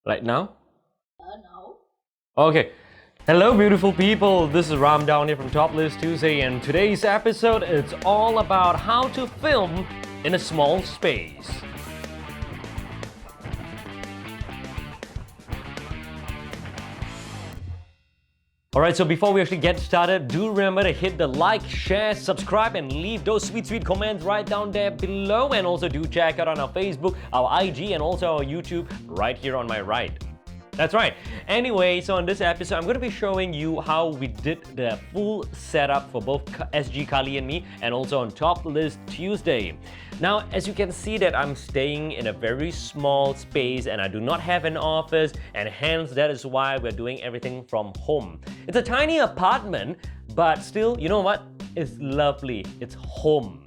Right now? No. Okay. Hello, beautiful people. This is Ram down here from Top List Tuesday, and today's episode it's all about how to film in a small space. Alright, so before we actually get started, do remember to hit the like, share, subscribe, and leave those sweet comments right down there below. And also do check out on our Facebook, our IG, and also our YouTube right here on my right. That's right. Anyway, so on this episode, I'm going to be showing you how we did the full setup for both SG Kali and me, and also on Top List Tuesday. Now, as you can see that I'm staying in a very small space and I do not have an office, and hence that is why we're doing everything from home. It's a tiny apartment, but still, you know what? It's lovely. It's home.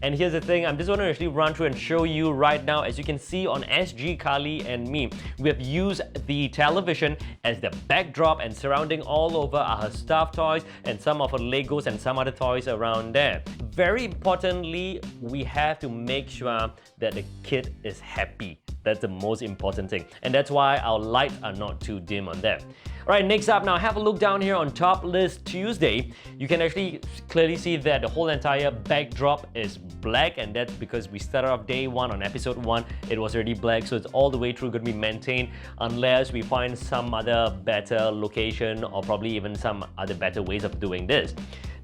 And here's the thing, I'm just going to actually run through and show you right now. As you can see on SG Kali and me, we have used the television as the backdrop, and surrounding all over are her stuffed toys and some of her Legos and some other toys around there. Very importantly, we have to make sure that the kid is happy. That's the most important thing. And that's why our lights are not too dim on them. Alright, next up now, have a look down here on Top List Tuesday. You can actually clearly see that the whole entire backdrop is black, and that's because we started off day one on episode 1. It was already black, so it's all the way through going to be maintained unless we find some other better location or probably even some other better ways of doing this.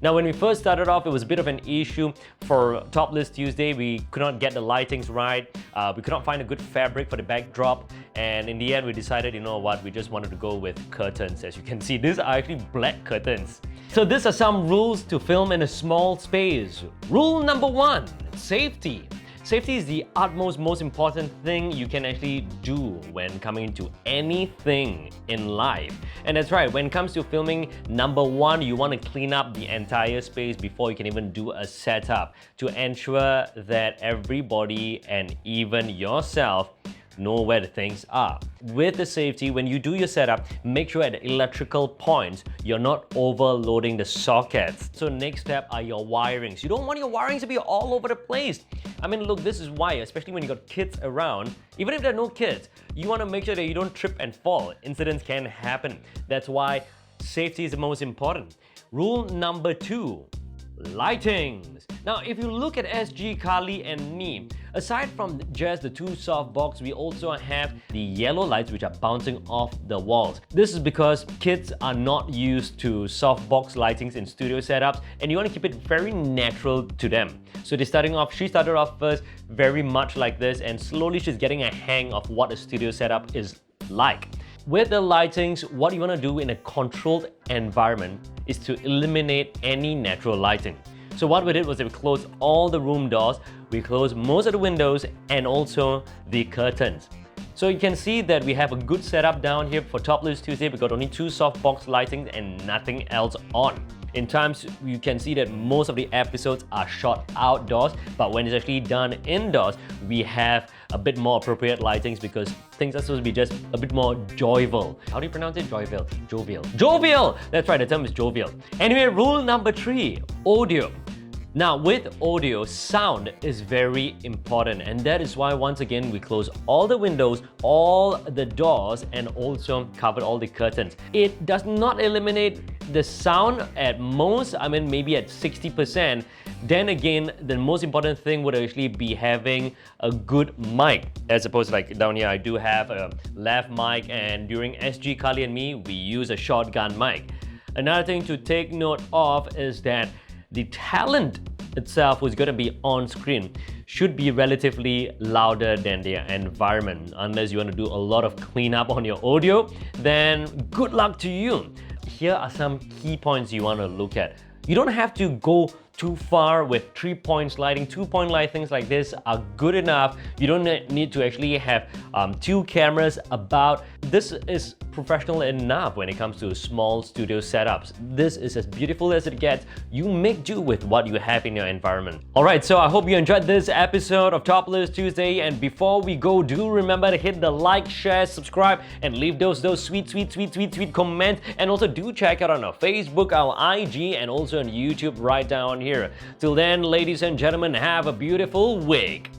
Now, when we first started off, it was a bit of an issue for Top List Tuesday. We could not get the lightings right. We could not find a good fabric for the backdrop. And in the end, we decided, you know what, we just wanted to go with curtains. As you can see, these are actually black curtains. So these are some rules to film in a small space. Rule number 1, safety. Safety is the utmost, most important thing you can actually do when coming to anything in life. And that's right, when it comes to filming, number 1, you want to clean up the entire space before you can even do a setup to ensure that everybody and even yourself know where the things are. With the safety, when you do your setup, make sure at the electrical points, you're not overloading the sockets. So next step are your wirings. You don't want your wirings to be all over the place. I mean, look, this is why, especially when you got kids around, even if there are no kids, you want to make sure that you don't trip and fall. Incidents can happen. That's why safety is the most important. Rule number 2, lightings. Now, if you look at SG Kali and me, aside from just the 2 softbox, we also have the yellow lights which are bouncing off the walls. This is because kids are not used to softbox lightings in studio setups, and you want to keep it very natural to them. So she started off first very much like this, and slowly she's getting a hang of what a studio setup is like. With the lightings, what you want to do in a controlled environment is to eliminate any natural lighting. So what we did was that we closed all the room doors, we closed most of the windows, and also the curtains. So you can see that we have a good setup down here for Top List Tuesday. We got only 2 softbox lightings and nothing else on. In times, you can see that most of the episodes are shot outdoors, but when it's actually done indoors, we have a bit more appropriate lightings because things are supposed to be just a bit more jovial. How do you pronounce it? Jovial. Jovial. Jovial! That's right, the term is jovial. Anyway, rule number 3, audio. Now, with audio, sound is very important, and that is why once again we close all the windows, all the doors, and also covered all the curtains. It does not eliminate the sound at most, I mean maybe at 60%. Then again, the most important thing would actually be having a good mic. As opposed to like down here, I do have a lav mic, and during SG Kali and me, we use a shotgun mic. Another thing to take note of is that the talent itself who's going to be on screen should be relatively louder than their environment. Unless you want to do a lot of cleanup on your audio, then good luck to you. Here are some key points you want to look at. You don't have to go too far with 3-point lighting. 2-point lightings like this are good enough. You don't need to actually have 2 cameras about. This is professional enough when it comes to small studio setups. This is as beautiful as it gets. You make do with what you have in your environment. Alright, so I hope you enjoyed this episode of Top List Tuesday, and before we go, do remember to hit the like, share, subscribe, and leave those sweet comments, and also do check out on our Facebook, our IG, and also on YouTube right down here. Till then, ladies and gentlemen, have a beautiful week.